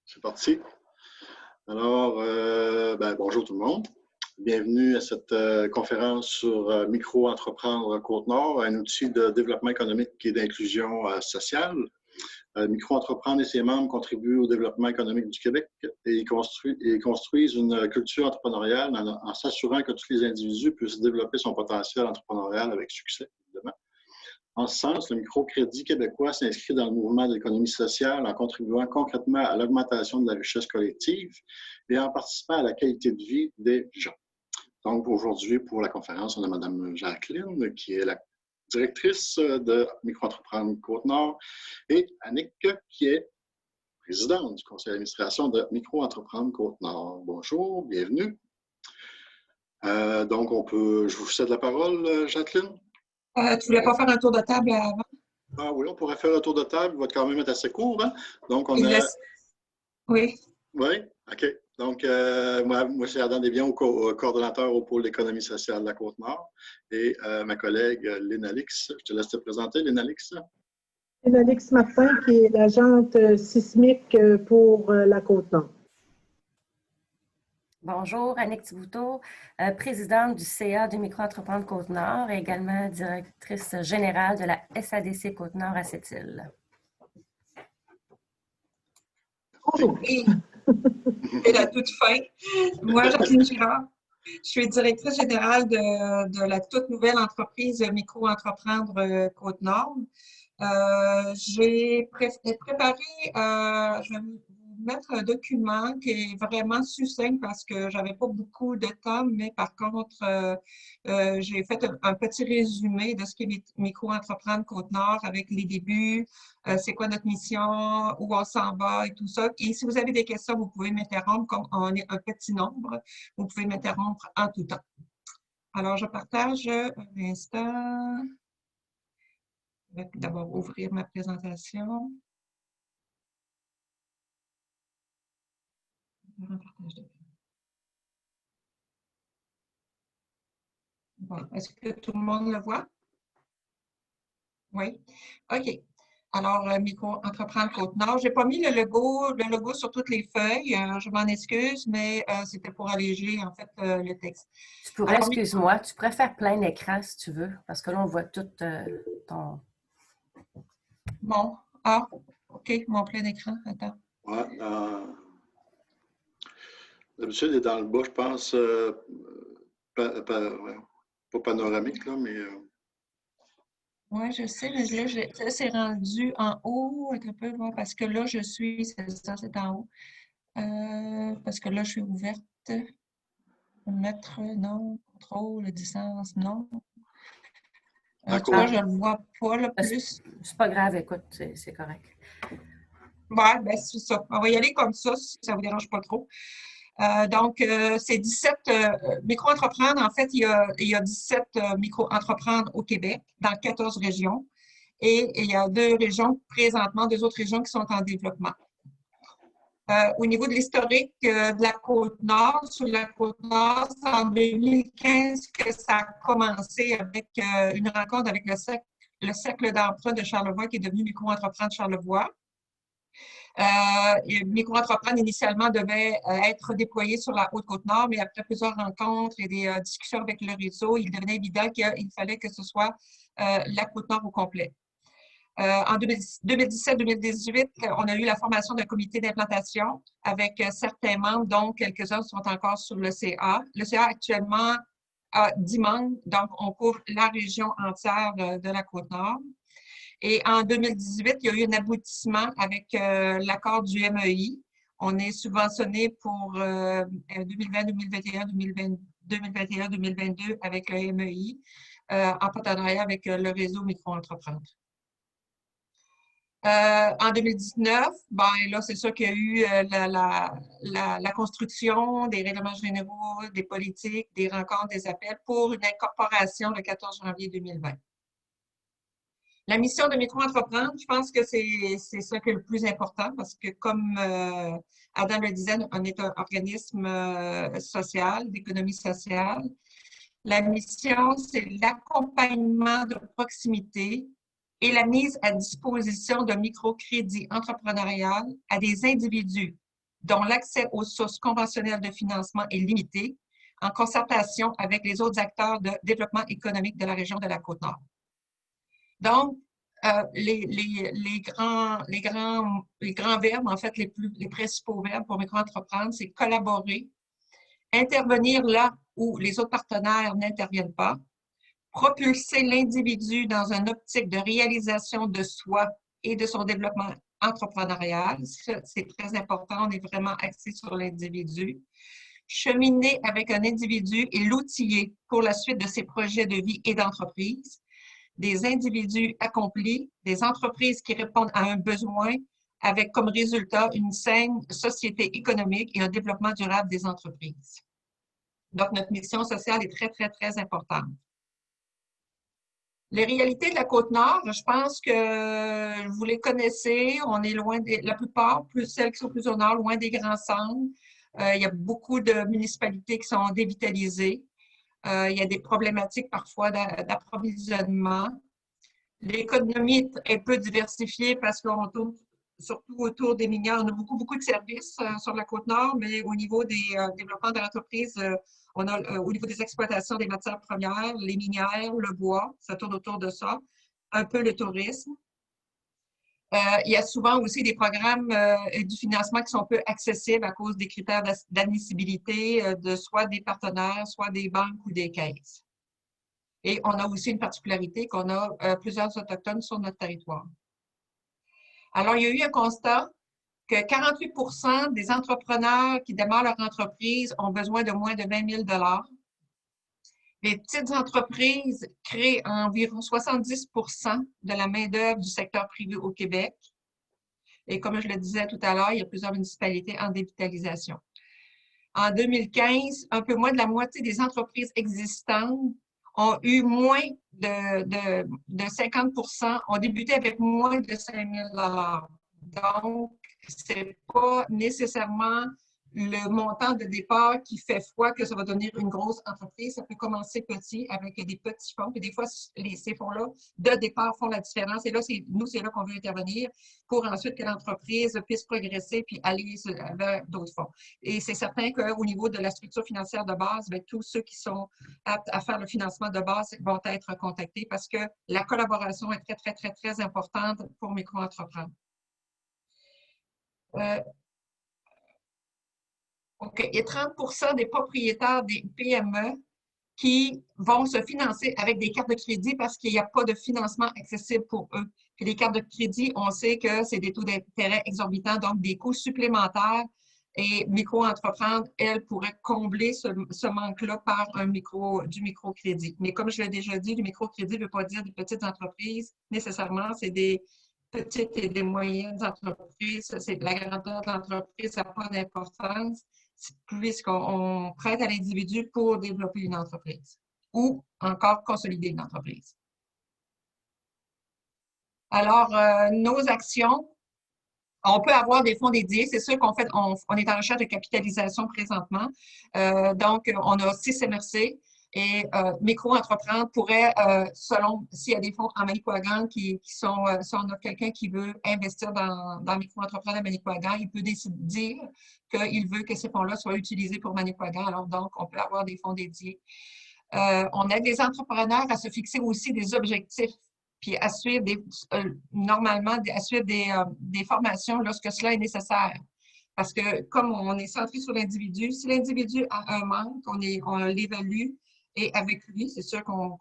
C'est parti. Alors, bonjour tout le monde. Bienvenue à cette conférence sur Micro-entreprendre Côte-Nord, un outil de développement économique et d'inclusion sociale. Micro-entreprendre et ses membres contribuent au développement économique du Québec et construisent une culture entrepreneuriale en s'assurant que tous les individus puissent développer son potentiel entrepreneurial avec succès, évidemment. En ce sens, le microcrédit québécois s'inscrit dans le mouvement de l'économie sociale en contribuant concrètement à l'augmentation de la richesse collective et en participant à la qualité de vie des gens. Donc, aujourd'hui, pour la conférence, on a Mme Jacqueline, qui est la directrice de Micro-entreprendre Côte-Nord, et Annick, qui est présidente du conseil d'administration de Micro-entreprendre Côte-Nord. Bonjour, bienvenue. Je vous cède la parole, Jacqueline. Tu ne voulais pas faire un tour de table avant? Ah oui, on pourrait faire un tour de table. Il va quand même être assez court. Hein? Donc, on a... Oui. Oui, OK. Donc, moi, c'est Adam Desbiens, coordonnateur au pôle d'économie sociale de la Côte-Nord. Et ma collègue Lynn Alix. Je te laisse te présenter, Lynn Alix. Lynn Alix Martin, qui est l'agente sismique pour la Côte-Nord. Bonjour, Annick Thibouteau, présidente du CA du Micro-entreprendre Côte-Nord et également directrice générale de la SADC Côte-Nord à Sept-Îles. Bonjour. Et la toute fin. Moi, Jacqueline Girard, je suis directrice générale de la toute nouvelle entreprise Micro-entreprendre Côte-Nord. J'ai préparé, je vais vous mettre un document qui est vraiment succinct parce que j'avais pas beaucoup de temps, mais par contre, j'ai fait un petit résumé de ce qu'est Micro-entreprendre Côte-Nord avec les débuts, c'est quoi notre mission, où on s'en va et tout ça. Et si vous avez des questions, vous pouvez m'interrompre, comme on est un petit nombre, vous pouvez m'interrompre en tout temps. Alors, je partage un instant. Je vais d'abord ouvrir ma présentation. Bon, est-ce que tout le monde le voit? Oui? OK. Alors, Micro-entreprendre Côte-Nord. Je n'ai pas mis le logo sur toutes les feuilles. Je m'en excuse, mais c'était pour alléger, en fait, le texte. Tu pourrais, excuse-moi, tu pourrais faire plein écran si tu veux, parce que là, on voit tout ton... Bon. OK, mon plein écran. Attends. Ouais, d'habitude, il est dans le bas, je pense, pas panoramique, là, mais... Oui, je sais, mais là, c'est rendu en haut, un peu, parce que là, c'est en haut. Parce que là, je suis ouverte. Mettre, non. Contrôle, distance, non. En tout cas, je ne le vois pas, le plus. C'est pas grave, écoute, c'est correct. Ouais, ben c'est ça. On va y aller comme ça, si ça ne vous dérange pas trop. Donc, c'est 17 micro-entreprendre. En fait, il y a 17 micro-entreprendre au Québec, dans 14 régions. Et il y a deux autres régions qui sont en développement. Au niveau de l'historique de la Côte-Nord, sur la Côte-Nord, c'est en 2015 que ça a commencé avec une rencontre avec le cercle d'emprunt de Charlevoix qui est devenu Micro-entreprendre Charlevoix. Micro-entreprendre, initialement, devait être déployé sur la Haute-Côte-Nord, mais après plusieurs rencontres et des discussions avec le réseau, il devenait évident qu'il fallait que ce soit la Côte-Nord au complet. En 2017-2018, on a eu la formation d'un comité d'implantation avec certains membres, dont quelques-uns sont encore sur le CA. Le CA actuellement a 10 membres, donc on couvre la région entière de la Côte-Nord. Et en 2018, il y a eu un aboutissement avec l'accord du MEI. On est subventionné pour 2020, 2021, 2022 avec le MEI en partenariat avec le réseau Micro-entreprendre. En 2019, ben là, c'est sûr qu'il y a eu la construction des règlements généraux, des politiques, des rencontres, des appels pour une incorporation le 14 janvier 2020. La mission de Micro-entreprendre, je pense que c'est ça qui est le plus important parce que, comme Adam le disait, on est un organisme social, d'économie sociale. La mission, c'est l'accompagnement de proximité et la mise à disposition de microcrédits entrepreneurial à des individus dont l'accès aux sources conventionnelles de financement est limité, en concertation avec les autres acteurs de développement économique de la région de la Côte-Nord. Donc, les grands verbes, en fait, les principaux verbes pour micro-entreprendre, c'est collaborer, intervenir là où les autres partenaires n'interviennent pas, propulser l'individu dans une optique de réalisation de soi et de son développement entrepreneurial. C'est très important, on est vraiment axé sur l'individu. Cheminer avec un individu et l'outiller pour la suite de ses projets de vie et d'entreprise. Des individus accomplis, des entreprises qui répondent à un besoin avec comme résultat une saine société économique et un développement durable des entreprises. Donc, notre mission sociale est très, très, très importante. Les réalités de la Côte-Nord, je pense que vous les connaissez. On est loin, la plupart, plus celles qui sont plus au nord, loin des grands centres. Il y a beaucoup de municipalités qui sont dévitalisées. Il y a des problématiques parfois d'approvisionnement. L'économie est peu diversifiée parce qu'on tourne surtout autour des minières. On a beaucoup de services sur la Côte-Nord, mais au niveau des développements de l'entreprise, on a au niveau des exploitations des matières premières, les minières, le bois, ça tourne autour de ça, un peu le tourisme. Il y a souvent aussi des programmes du financement qui sont peu accessibles à cause des critères d'admissibilité de soit des partenaires, soit des banques ou des caisses. Et on a aussi une particularité qu'on a plusieurs Autochtones sur notre territoire. Alors, il y a eu un constat que 48% des entrepreneurs qui démarrent leur entreprise ont besoin de moins de 20 000 $. Les petites entreprises créent environ 70% de la main-d'œuvre du secteur privé au Québec. Et comme je le disais tout à l'heure, il y a plusieurs municipalités en dévitalisation. En 2015, un peu moins de la moitié des entreprises existantes ont eu moins de 50%, ont débuté avec moins de 5 000 $. Donc, ce n'est pas nécessairement le montant de départ qui fait foi que ça va devenir une grosse entreprise. Ça peut commencer petit avec des petits fonds. Puis des fois, ces fonds-là, de départ, font la différence. Et là, nous, c'est là qu'on veut intervenir pour ensuite que l'entreprise puisse progresser puis aller vers d'autres fonds. Et c'est certain qu'au niveau de la structure financière de base, bien, tous ceux qui sont aptes à faire le financement de base vont être contactés parce que la collaboration est très, très, très, très importante pour micro-entreprendre. OK. Il y a 30% des propriétaires des PME qui vont se financer avec des cartes de crédit parce qu'il n'y a pas de financement accessible pour eux. Puis les cartes de crédit, on sait que c'est des taux d'intérêt exorbitants, donc des coûts supplémentaires. Et micro-entreprendre, elle, pourrait combler ce manque-là par du microcrédit. Mais comme je l'ai déjà dit, le microcrédit ne veut pas dire des petites entreprises nécessairement, c'est des petites et des moyennes entreprises. La grandeur de l'entreprise n'a pas d'importance puisqu'on prête à l'individu pour développer une entreprise ou encore consolider une entreprise. Alors, nos actions, on peut avoir des fonds dédiés. C'est sûr qu'on fait, on est en recherche de capitalisation présentement. Donc, on a 6 MRC et micro-entreprendre pourrait, selon s'il y a des fonds en Manicouagan qui sont, si on a quelqu'un qui veut investir dans micro-entreprendre à Manicouagan, il peut décider qu'il veut que ces fonds-là soient utilisés pour Manicouagan. Alors, donc, on peut avoir des fonds dédiés. On aide les entrepreneurs à se fixer aussi des objectifs puis à suivre normalement à suivre des formations lorsque cela est nécessaire. Parce que comme on est centré sur l'individu, si l'individu a un manque, on l'évalue et avec lui, c'est sûr qu'on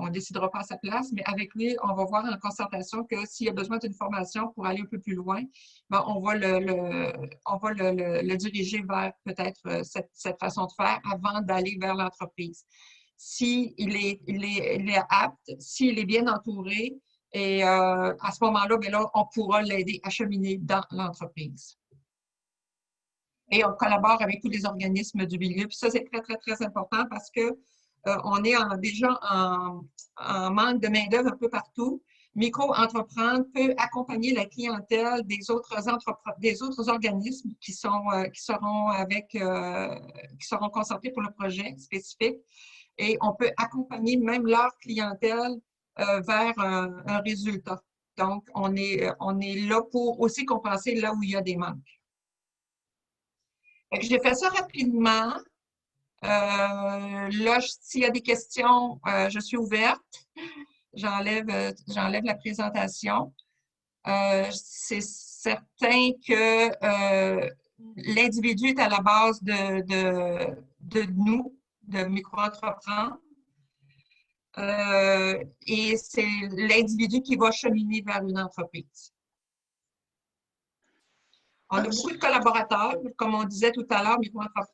ne décidera pas à sa place, mais avec lui, on va voir en concertation que s'il a besoin d'une formation pour aller un peu plus loin, ben on va le diriger vers peut-être cette façon de faire avant d'aller vers l'entreprise. S'il est apte, s'il est bien entouré, et à ce moment-là, bien là, on pourra l'aider à cheminer dans l'entreprise. Et on collabore avec tous les organismes du milieu. Puis ça, c'est très, très, très important parce que on est déjà en manque de main-d'œuvre un peu partout. Micro-entreprendre peut accompagner la clientèle des autres organismes qui seront concertés pour le projet spécifique. Et on peut accompagner même leur clientèle vers un résultat. Donc, on est là pour aussi compenser là où il y a des manques. Fait que j'ai fait ça rapidement. Là, s'il y a des questions, je suis ouverte. J'enlève la présentation. C'est certain que l'individu est à la base de nous, de micro-entreprendre. Et c'est l'individu qui va cheminer vers une entreprise. On a beaucoup de collaborateurs, comme on disait tout à l'heure, micro-entrepreneurs.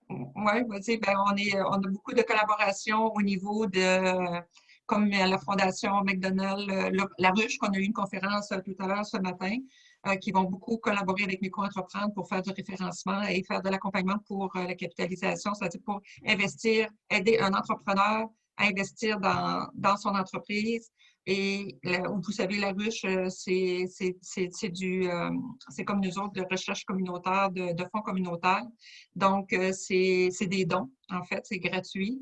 Oui, vas-y, ben on a beaucoup de collaboration au niveau de, comme la Fondation McDonald, la Ruche, qu'on a eu une conférence tout à l'heure ce matin, qui vont beaucoup collaborer avec Micro-entreprendre pour faire du référencement et faire de l'accompagnement pour la capitalisation, c'est-à-dire pour investir, aider un entrepreneur à investir dans son entreprise. Et vous savez, la Ruche, c'est comme nous autres de recherche communautaire, de fonds communautaires. Donc, c'est des dons, en fait, c'est gratuit.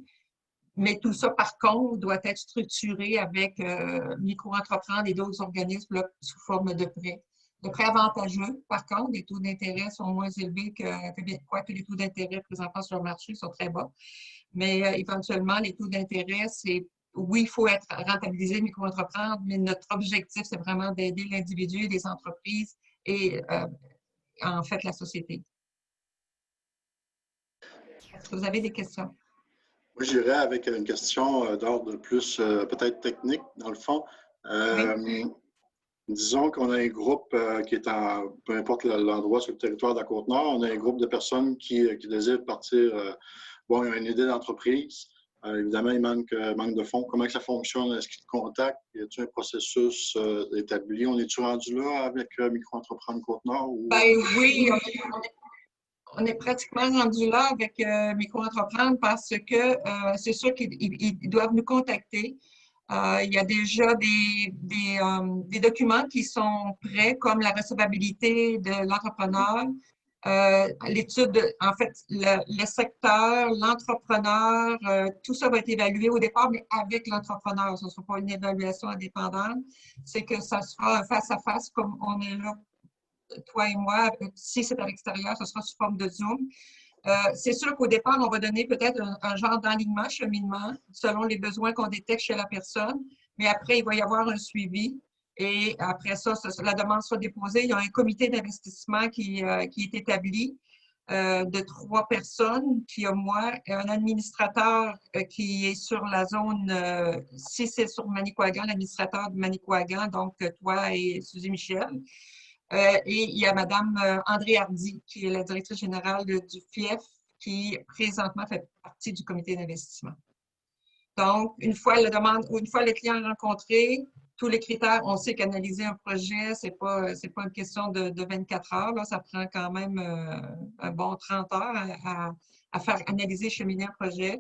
Mais tout ça, par contre, doit être structuré avec Micro-entreprendre et d'autres organismes là, sous forme de prêts. De prêts avantageux, par contre, les taux d'intérêt sont moins élevés quoique les taux d'intérêt présentement sur le marché sont très bas. Mais éventuellement, les taux d'intérêt, c'est oui, il faut être rentabilisé, micro-entreprendre, mais notre objectif, c'est vraiment d'aider l'individu, les entreprises et en fait la société. Est-ce que vous avez des questions? Moi, j'irais avec une question d'ordre plus peut-être technique, dans le fond. Oui. Disons qu'on a un groupe qui est peu importe l'endroit sur le territoire de la Côte-Nord, on a un groupe de personnes qui désirent partir. Bon, ils ont une idée d'entreprise. Évidemment, il manque de fonds. Comment ça fonctionne? Est-ce qu'ils te contactent? Y a-t-il un processus établi? On est-tu rendu là avec Micro-entreprendre Côte-Nord? Ben oui, on est pratiquement rendu là avec Micro-entreprendre parce que c'est sûr qu'ils doivent nous contacter. Il y a déjà des documents qui sont prêts, comme la recevabilité de l'entrepreneur, l'étude, en fait, le secteur, l'entrepreneur, tout ça va être évalué au départ, mais avec l'entrepreneur. Ce ne sera pas une évaluation indépendante. C'est que ça sera un face-à-face comme on est là, toi et moi. Si c'est à l'extérieur, ce sera sous forme de Zoom. C'est sûr qu'au départ, on va donner peut-être un genre d'alignement, cheminement, selon les besoins qu'on détecte chez la personne, mais après, il va y avoir un suivi. Et après ça, la demande sera déposée. Il y a un comité d'investissement qui est établi de 3 personnes, puis il y a moi, un administrateur qui est sur la zone, si c'est sur Manicouagan, l'administrateur de Manicouagan, donc toi et Suzy Michel. Et il y a Mme André Hardy, qui est la directrice générale du FIEF, qui présentement fait partie du comité d'investissement. Donc, une fois le client rencontré, tous les critères, on sait qu'analyser un projet, c'est pas une question de 24 heures. Là, ça prend quand même un bon 30 heures à faire analyser, cheminer un projet.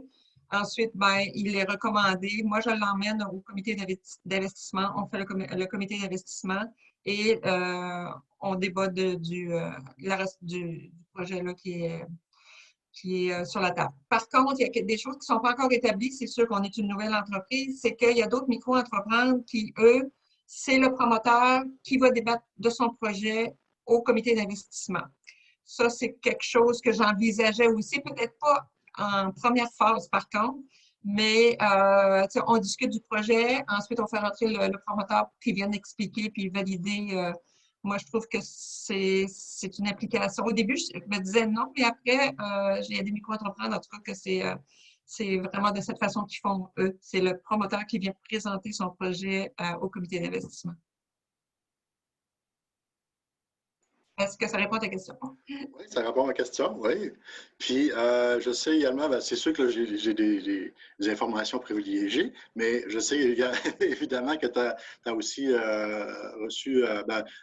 Ensuite, ben, il est recommandé. Moi, je l'emmène au comité d'investissement. On fait le comité d'investissement et on débat du projet là, qui est sur la table. Par contre, il y a des choses qui ne sont pas encore établies. C'est sûr qu'on est une nouvelle entreprise. C'est qu'il y a d'autres micro-entrepreneurs qui, eux, c'est le promoteur qui va débattre de son projet au comité d'investissement. Ça, c'est quelque chose que j'envisageais aussi, peut-être pas en première phase, par contre, mais on discute du projet. Ensuite, on fait rentrer le promoteur qui vient expliquer puis valider. Moi, je trouve que c'est une application. Au début, je me disais non, mais après, j'ai des micro-entrepreneurs, en tout cas, que c'est vraiment de cette façon qu'ils font, eux. C'est le promoteur qui vient présenter son projet au comité d'investissement. Est-ce que ça répond à ta question? Oui, ça répond à ma question, oui. Puis, je sais également, ben, c'est sûr que j'ai des informations privilégiées, mais je sais évidemment que tu as aussi reçu,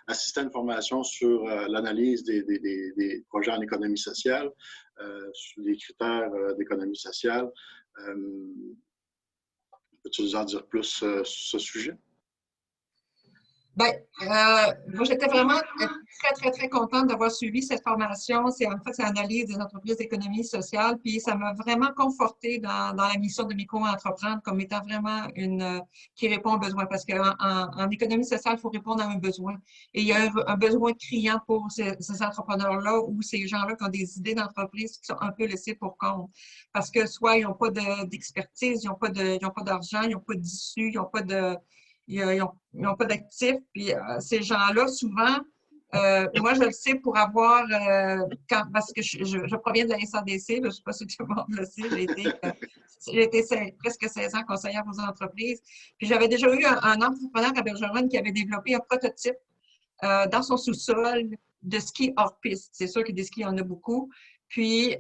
assisté à une formation sur l'analyse des projets en économie sociale, sur les critères d'économie sociale. Peux-tu nous en dire plus sur ce sujet? Bien, moi, j'étais vraiment très, très, très contente d'avoir suivi cette formation. En fait, c'est analyse des entreprises d'économie sociale. Puis, ça m'a vraiment confortée dans la mission de micro-entreprendre comme étant vraiment qui répond aux besoins. Parce qu'en économie sociale, il faut répondre à un besoin. Et il y a un besoin criant pour ces entrepreneurs-là ou ces gens-là qui ont des idées d'entreprise qui sont un peu laissés pour compte. Parce que soit ils n'ont pas d'expertise, ils n'ont pas d'argent, ils n'ont pas d'issue, ils n'ont pas ils n'ont pas d'actifs. Puis ces gens-là, souvent, moi, je le sais pour avoir, parce que je proviens de la SADC, je ne sais pas si tout le monde le sait, j'ai été presque 16 ans conseillère aux entreprises. Puis j'avais déjà eu un entrepreneur à Bergeron qui avait développé un prototype dans son sous-sol de ski hors piste. C'est sûr que des skis, il y en a beaucoup. Puis,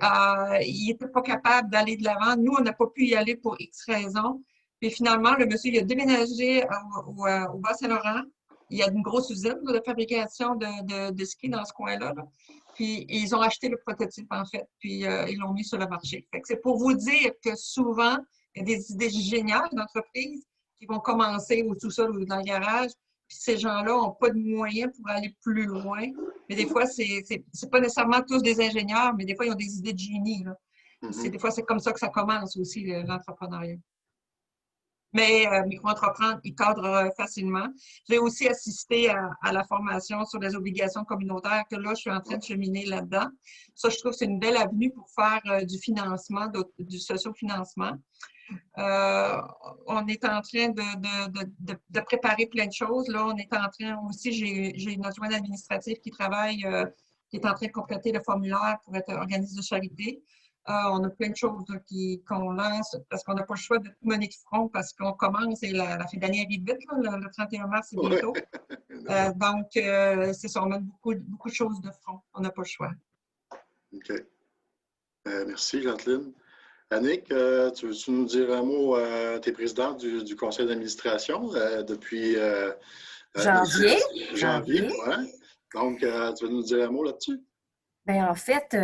il n'était pas capable d'aller de l'avant. Nous, on n'a pas pu y aller pour X raisons. Puis finalement, le monsieur, il a déménagé au Bas-Saint-Laurent. Il y a une grosse usine de fabrication de ski dans ce coin-là. Là. Puis ils ont acheté le prototype, en fait, puis ils l'ont mis sur le marché. Fait que c'est pour vous dire que souvent, il y a des idées géniales d'entreprises qui vont commencer au sous-sol ou dans le garage. Puis ces gens-là n'ont pas de moyens pour aller plus loin. Mais des fois, c'est pas nécessairement tous des ingénieurs, mais des fois, ils ont des idées de génie. Là. Des fois, c'est comme ça que ça commence aussi, l'entrepreneuriat. Mais micro-entreprendre, il cadre facilement. J'ai aussi assisté à la formation sur les obligations communautaires, que là, je suis en train de cheminer là-dedans. Ça, je trouve que c'est une belle avenue pour faire du financement, du socio-financement. On est en train de préparer plein de choses. Là, on est en train aussi, j'ai une adjointe administrative qui travaille, qui est en train de compléter le formulaire pour être organisme de charité. On a plein de choses qu'on lance parce qu'on n'a pas le choix de tout mener de front parce qu'on commence et la fin d'année arrive vite. Là, le 31 mars, c'est bientôt. Donc, c'est ça, on met beaucoup de choses de front. On n'a pas le choix. OK. Merci, Jacqueline. Annick, tu veux-tu nous dire un mot? Tu es présidente du conseil d'administration depuis janvier. Ouais. Donc, tu veux nous dire un mot là-dessus? Bien, en fait,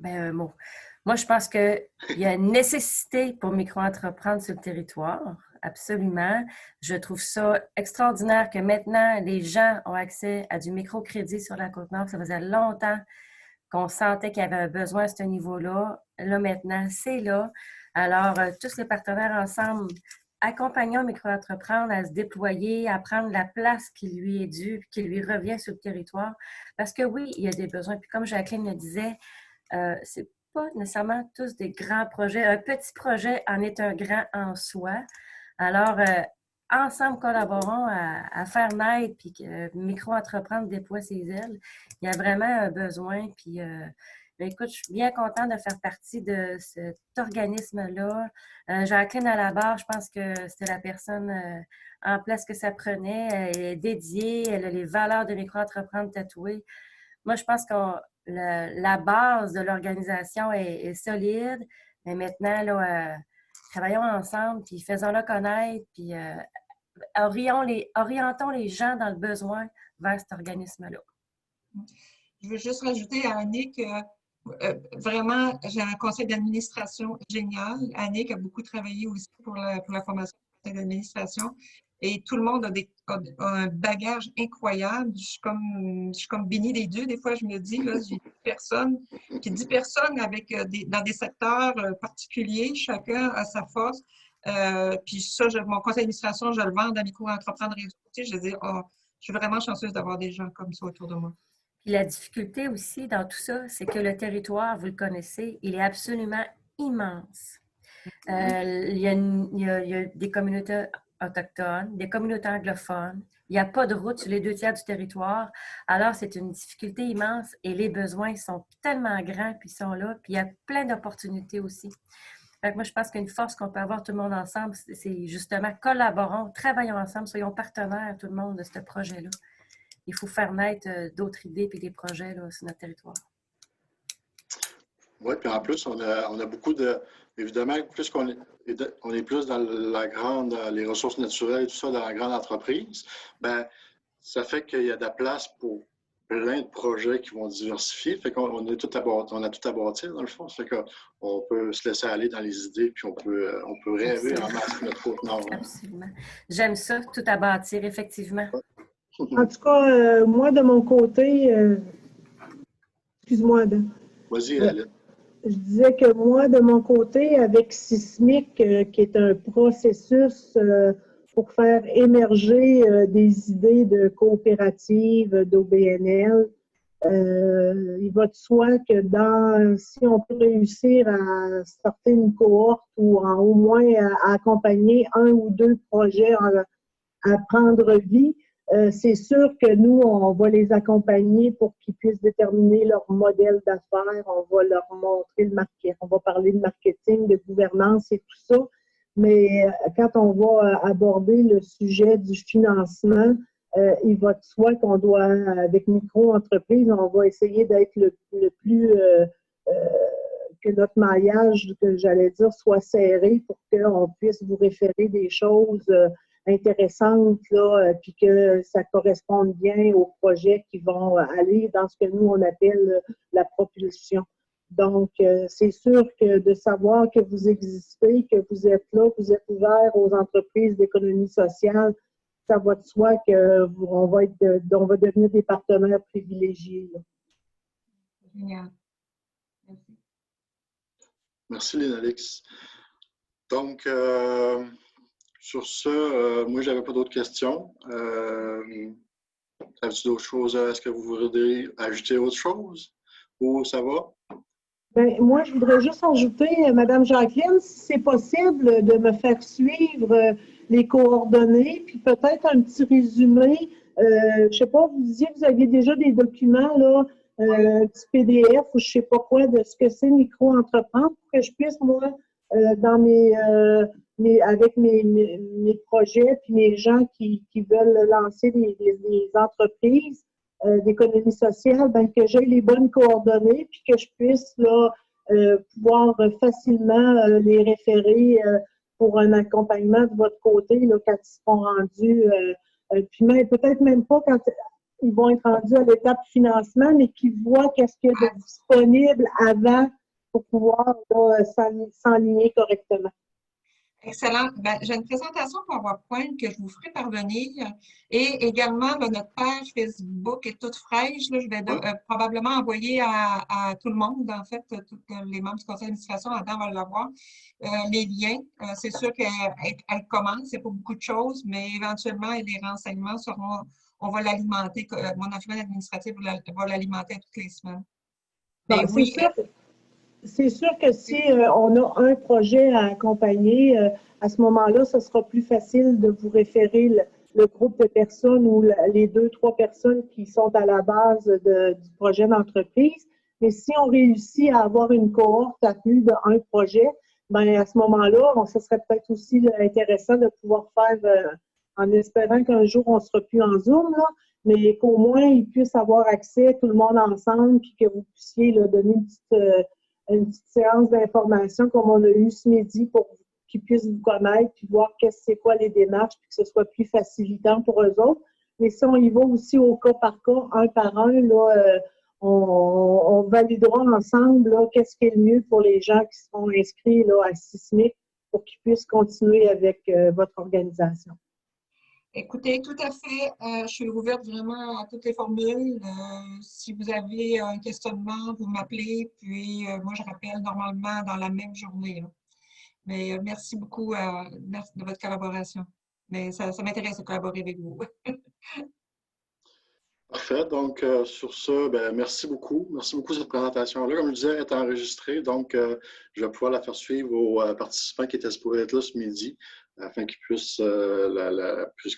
un mot. Moi, je pense qu'il y a une nécessité pour micro-entreprendre sur le territoire, absolument. Je trouve ça extraordinaire que maintenant, les gens ont accès à du microcrédit sur la Côte-Nord. Ça faisait longtemps qu'on sentait qu'il y avait un besoin à ce niveau-là. Là, maintenant, c'est là. Alors, tous les partenaires ensemble, accompagnons micro-entreprendre à se déployer, à prendre la place qui lui est due, qui lui revient sur le territoire. Parce que oui, il y a des besoins. Puis comme Jacqueline le disait, c'est pas nécessairement tous des grands projets. Un petit projet en est un grand en soi. Alors, ensemble, collaborons à faire naître puis micro-entreprendre déploie ses ailes. Il y a vraiment un besoin. Puis, écoute, je suis bien contente de faire partie de cet organisme-là. Jacqueline à la barre, je pense que c'était la personne en place que ça prenait. Elle est dédiée, elle a les valeurs de micro-entreprendre tatouées. Moi, je pense que la base de l'organisation est solide. Mais maintenant, là, travaillons ensemble, puis faisons-le connaître, puis orientons les gens dans le besoin vers cet organisme-là. Je veux juste rajouter à Annick, vraiment, j'ai un conseil d'administration génial. Annick a beaucoup travaillé aussi pour la formation du conseil d'administration. Et tout le monde a un bagage incroyable. Je suis comme bénie des dieux. Des fois, je me dis, là, j'ai 10 personnes avec dans des secteurs particuliers. Chacun a sa force. Puis ça, mon conseil d'administration, je le vends à micro-entreprendre réseau. Je dis, oh, je suis vraiment chanceuse d'avoir des gens comme ça autour de moi. Puis la difficulté aussi dans tout ça, c'est que le territoire, vous le connaissez, il est absolument immense. Il y a des communautés autochtones, des communautés anglophones. Il n'y a pas de route sur les 2 tiers du territoire. Alors, c'est une difficulté immense et les besoins sont tellement grands puis ils sont là. Puis il y a plein d'opportunités aussi. Fait que moi, je pense qu'une force qu'on peut avoir tout le monde ensemble, c'est justement collaborons, travaillons ensemble, soyons partenaires tout le monde de ce projet-là. Il faut faire naître d'autres idées et des projets là, sur notre territoire. Oui, puis en plus, on a beaucoup de... Évidemment, plus on est plus dans les ressources naturelles et tout ça, dans la grande entreprise, bien, ça fait qu'il y a de la place pour plein de projets qui vont diversifier. Fait qu'on a tout à bâtir, dans le fond. Fait qu'on peut se laisser aller dans les idées, puis on peut rêver en masse notre Côte-Nord. Absolument. J'aime ça, tout à bâtir, effectivement. En tout cas, moi, de mon côté, excuse-moi, Ben. Vas-y, Aline. Je disais que moi, de mon côté, avec Sismic, qui est un processus pour faire émerger des idées de coopératives, d'OBNL, il va de soi que si on peut réussir à sortir une cohorte ou au moins à accompagner un ou deux projets à prendre vie, c'est sûr que nous, on va les accompagner pour qu'ils puissent déterminer leur modèle d'affaires. On va leur montrer le marketing. On va parler de marketing, de gouvernance et tout ça. Mais quand on va aborder le sujet du financement, il va de soi qu'on doit, avec micro-entreprise, on va essayer d'être le plus que notre maillage, que j'allais dire, soit serré pour qu'on puisse vous référer des choses intéressantes, là, puis que ça corresponde bien aux projets qui vont aller dans ce que nous, on appelle la propulsion. Donc, c'est sûr que de savoir que vous existez, que vous êtes là, que vous êtes ouvert aux entreprises d'économie sociale, ça va de soi qu'on va devenir des partenaires privilégiés. Là. Génial. Merci. Merci, Léna-Alix. Donc, sur ce, moi, je n'avais pas d'autres questions. Avez-vous d'autres choses? Est-ce que vous voudriez ajouter autre chose? Ou ça va? Bien, moi, je voudrais juste ajouter, Mme Jacqueline, si c'est possible, de me faire suivre les coordonnées, puis peut-être un petit résumé. Je ne sais pas, vous disiez que vous aviez déjà des documents, là, un petit PDF ou je ne sais pas quoi, de ce que c'est micro-entreprendre, pour que je puisse, moi, dans avec mes projets, puis mes gens qui veulent lancer des entreprises, d'économie sociale, ben, que j'ai les bonnes coordonnées, puis que je puisse là, pouvoir facilement les référer pour un accompagnement de votre côté là, quand ils seront rendus, puis peut-être même pas quand ils vont être rendus à l'étape financement, mais qu'ils voient qu'est-ce qu'il y a de disponible avant pour pouvoir s'enligner correctement. Excellent. Ben, j'ai une présentation PowerPoint que je vous ferai parvenir et également là, notre page Facebook est toute fraîche. Là, je vais probablement envoyer à tout le monde, en fait, tous les membres du conseil d'administration, Adam va l'avoir, les liens. C'est sûr qu'elle commence, c'est pas beaucoup de choses, mais éventuellement, les renseignements seront, on va l'alimenter, mon adjoint administratif va l'alimenter toutes les semaines. Bon, oui, c'est sûr que si on a un projet à accompagner, à ce moment-là, ce sera plus facile de vous référer le groupe de personnes ou les 2-3 personnes qui sont à la base du projet d'entreprise. Mais si on réussit à avoir une cohorte à plus d'un projet, ben à ce moment-là, ce serait peut-être aussi intéressant de pouvoir faire, en espérant qu'un jour on ne sera plus en Zoom, là, mais qu'au moins ils puissent avoir accès tout le monde ensemble, puis que vous puissiez là, donner une petite séance d'information comme on a eu ce midi pour qu'ils puissent vous connaître puis voir c'est quoi les démarches puis que ce soit plus facilitant pour eux autres. Mais si on y va aussi au cas par cas, un par un, là, on validera ensemble qu'est-ce qui est le mieux pour les gens qui seront inscrits là, à Sismic pour qu'ils puissent continuer avec votre organisation. Écoutez, tout à fait. Je suis ouverte vraiment à toutes les formules. Si vous avez un questionnement, vous m'appelez, puis moi, je rappelle normalement dans la même journée. Là. Mais merci beaucoup merci de votre collaboration. Mais ça m'intéresse de collaborer avec vous. Parfait. Donc, sur ce, ben, merci beaucoup. Merci beaucoup de cette présentation-là. Comme je disais, elle est enregistrée, donc je vais pouvoir la faire suivre aux participants qui étaient supposés être là ce midi, afin qu'ils puissent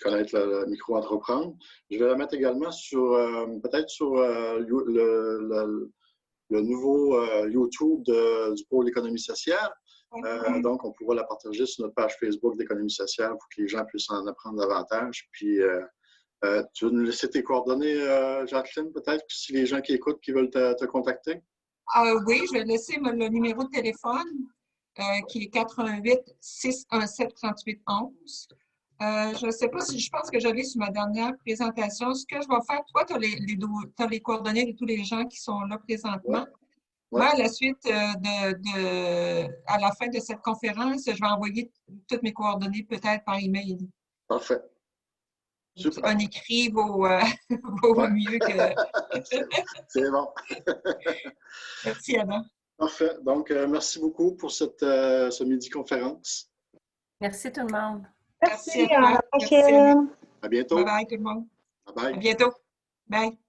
connaître la micro-entreprendre. Je vais la mettre également sur, peut-être sur le nouveau YouTube du pôle économie sociale. Donc, on pourra la partager sur notre page Facebook d'économie sociale pour que les gens puissent en apprendre davantage. Puis, tu veux nous laisser tes coordonnées, Jacqueline, peut-être, si les gens qui écoutent, qui veulent te contacter? Oui, je vais laisser le numéro de téléphone qui est 88 617 38 11. Je ne sais pas si je pense que j'avais sur ma dernière présentation. Ce que je vais faire, toi, tu as les coordonnées de tous les gens qui sont là présentement. Ouais. Moi, à la suite à la fin de cette conférence, je vais envoyer toutes mes coordonnées peut-être par email. Parfait. Super. Un écrit vaut, vaut mieux que. C'est bon. Merci, Adam. Parfait. Donc, merci beaucoup pour ce midi-conférence. Merci tout le monde. Merci, Merci à toi. à la prochaine. À bientôt. Bye bye tout le monde. Bye bye. À bientôt. Bye.